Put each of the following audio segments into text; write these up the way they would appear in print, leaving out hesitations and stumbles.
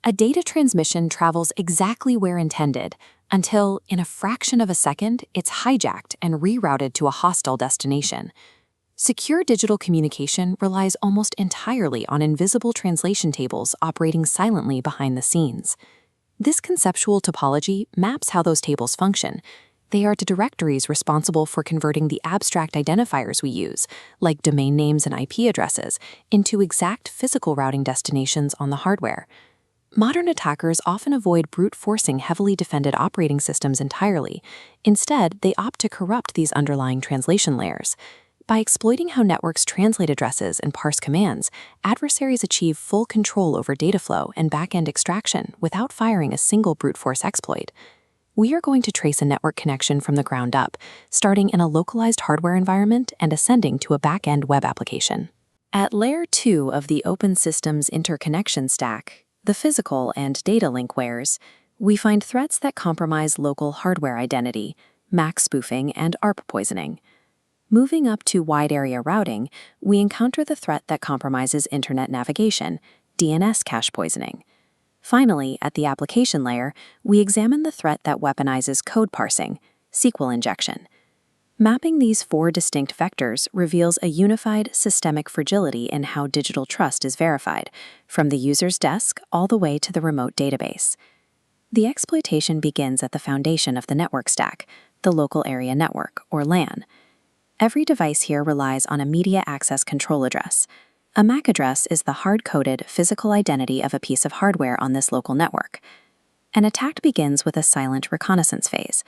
A data transmission travels exactly where intended until, in a fraction of a second, it's hijacked and rerouted to a hostile destination. Secure digital communication relies almost entirely on invisible translation tables operating silently behind the scenes. This conceptual topology maps how those tables function. They are the directories responsible for converting the abstract identifiers we use, like domain names and IP addresses, into exact physical routing destinations on the hardware. Modern attackers often avoid brute forcing heavily defended operating systems entirely. Instead, they opt to corrupt these underlying translation layers. By exploiting how networks translate addresses and parse commands, adversaries achieve full control over data flow and back-end extraction without firing a single brute force exploit. We are going to trace a network connection from the ground up, starting in a localized hardware environment and ascending to a back-end web application. At Layer 2 of the Open Systems Interconnection Stack, the physical and data linkwares, we find threats that compromise local hardware identity, MAC spoofing, and ARP poisoning. Moving up to wide area routing, we encounter the threat that compromises internet navigation, DNS cache poisoning. Finally, at the application layer, we examine the threat that weaponizes code parsing, SQL injection. Mapping these four distinct vectors reveals a unified systemic fragility in how digital trust is verified, from the user's desk all the way to the remote database. The exploitation begins at the foundation of the network stack, the local area network, or LAN. Every device here relies on a media access control address. A MAC address is the hard-coded physical identity of a piece of hardware on this local network. An attack begins with a silent reconnaissance phase.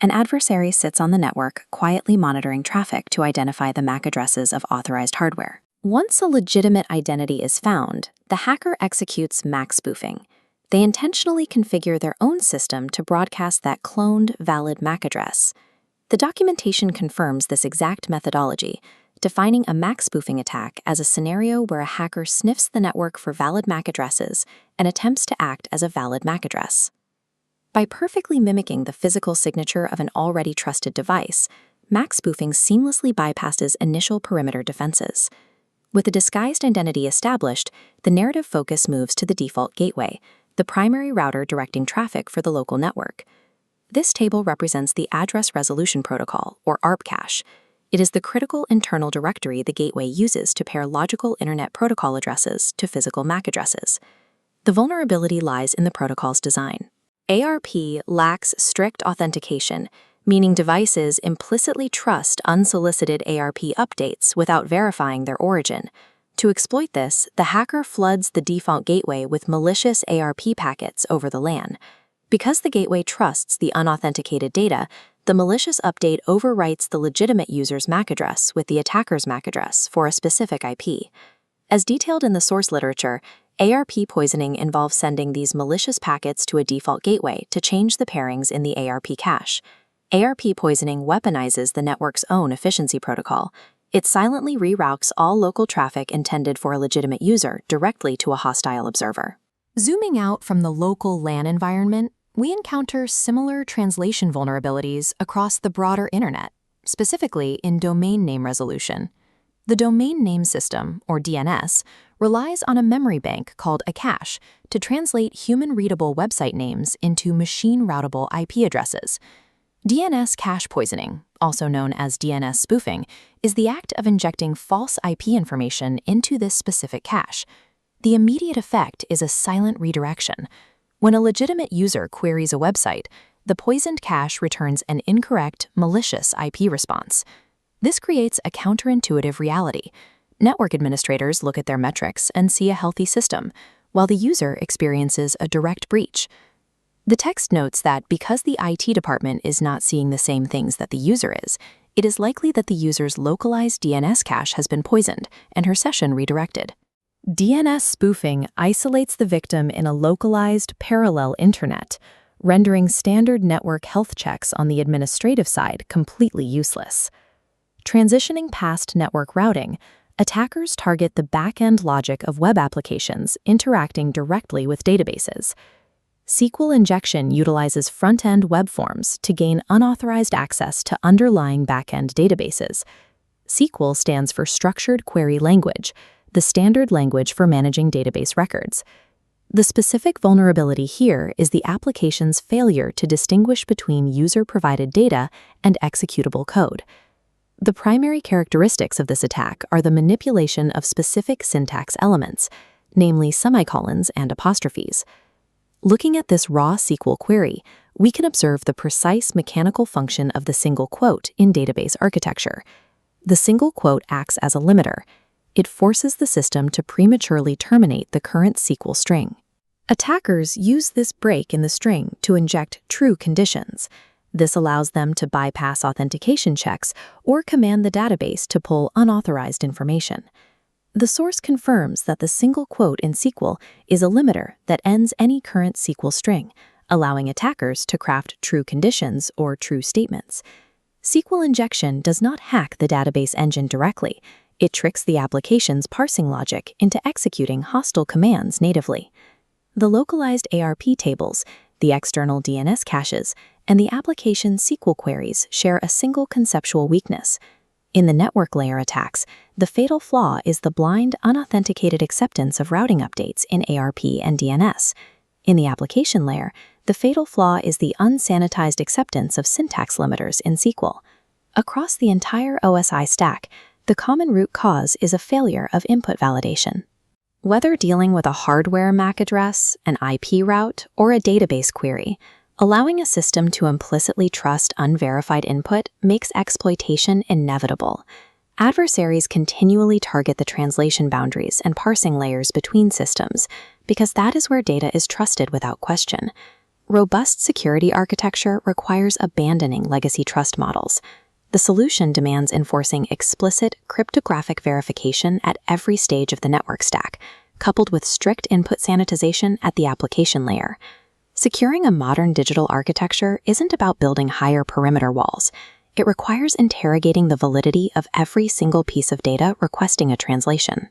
An adversary sits on the network, quietly monitoring traffic to identify the MAC addresses of authorized hardware. Once a legitimate identity is found, the hacker executes MAC spoofing. They intentionally configure their own system to broadcast that cloned, valid MAC address. The documentation confirms this exact methodology, defining a MAC spoofing attack as a scenario where a hacker sniffs the network for valid MAC addresses and attempts to act as a valid MAC address. By perfectly mimicking the physical signature of an already trusted device, MAC spoofing seamlessly bypasses initial perimeter defenses. With a disguised identity established, the narrative focus moves to the default gateway, the primary router directing traffic for the local network. This table represents the Address Resolution Protocol, or ARP cache. It is the critical internal directory the gateway uses to pair logical Internet Protocol addresses to physical MAC addresses. The vulnerability lies in the protocol's design. ARP lacks strict authentication, meaning devices implicitly trust unsolicited ARP updates without verifying their origin. To exploit this, the hacker floods the default gateway with malicious ARP packets over the LAN. Because the gateway trusts the unauthenticated data, the malicious update overwrites the legitimate user's MAC address with the attacker's MAC address for a specific IP. As detailed in the source literature, ARP poisoning involves sending these malicious packets to a default gateway to change the pairings in the ARP cache. ARP poisoning weaponizes the network's own efficiency protocol. It silently reroutes all local traffic intended for a legitimate user directly to a hostile observer. Zooming out from the local LAN environment, we encounter similar translation vulnerabilities across the broader internet, specifically in domain name resolution. The domain name system, or DNS, relies on a memory bank called a cache to translate human-readable website names into machine-routable IP addresses. DNS cache poisoning, also known as DNS spoofing, is the act of injecting false IP information into this specific cache. The immediate effect is a silent redirection. When a legitimate user queries a website, the poisoned cache returns an incorrect, malicious IP response. This creates a counterintuitive reality. Network administrators look at their metrics and see a healthy system, while the user experiences a direct breach. The text notes that because the IT department is not seeing the same things that the user is, it is likely that the user's localized DNS cache has been poisoned and her session redirected. DNS spoofing isolates the victim in a localized, parallel internet, rendering standard network health checks on the administrative side completely useless. Transitioning past network routing, attackers target the back-end logic of web applications interacting directly with databases. SQL Injection utilizes front-end web forms to gain unauthorized access to underlying back-end databases. SQL stands for Structured Query Language, the standard language for managing database records. The specific vulnerability here is the application's failure to distinguish between user-provided data and executable code. The primary characteristics of this attack are the manipulation of specific syntax elements, namely semicolons and apostrophes. Looking at this raw SQL query, we can observe the precise mechanical function of the single quote in database architecture. The single quote acts as a limiter. It forces the system to prematurely terminate the current SQL string. Attackers use this break in the string to inject true conditions. This allows them to bypass authentication checks or command the database to pull unauthorized information. The source confirms that the single quote in SQL is a limiter that ends any current SQL string, allowing attackers to craft true conditions or true statements. SQL Injection does not hack the database engine directly. It tricks the application's parsing logic into executing hostile commands natively. The localized ARP tables, the external DNS caches, and the application's SQL queries share a single conceptual weakness. In the network layer attacks, the fatal flaw is the blind, unauthenticated acceptance of routing updates in ARP and DNS. In the application layer, the fatal flaw is the unsanitized acceptance of syntax limiters in SQL. Across the entire OSI stack, the common root cause is a failure of input validation. Whether dealing with a hardware MAC address, an IP route, or a database query, allowing a system to implicitly trust unverified input makes exploitation inevitable. Adversaries continually target the translation boundaries and parsing layers between systems, because that is where data is trusted without question. Robust security architecture requires abandoning legacy trust models. The solution demands enforcing explicit cryptographic verification at every stage of the network stack, coupled with strict input sanitization at the application layer. Securing a modern digital architecture isn't about building higher perimeter walls. It requires interrogating the validity of every single piece of data requesting a translation.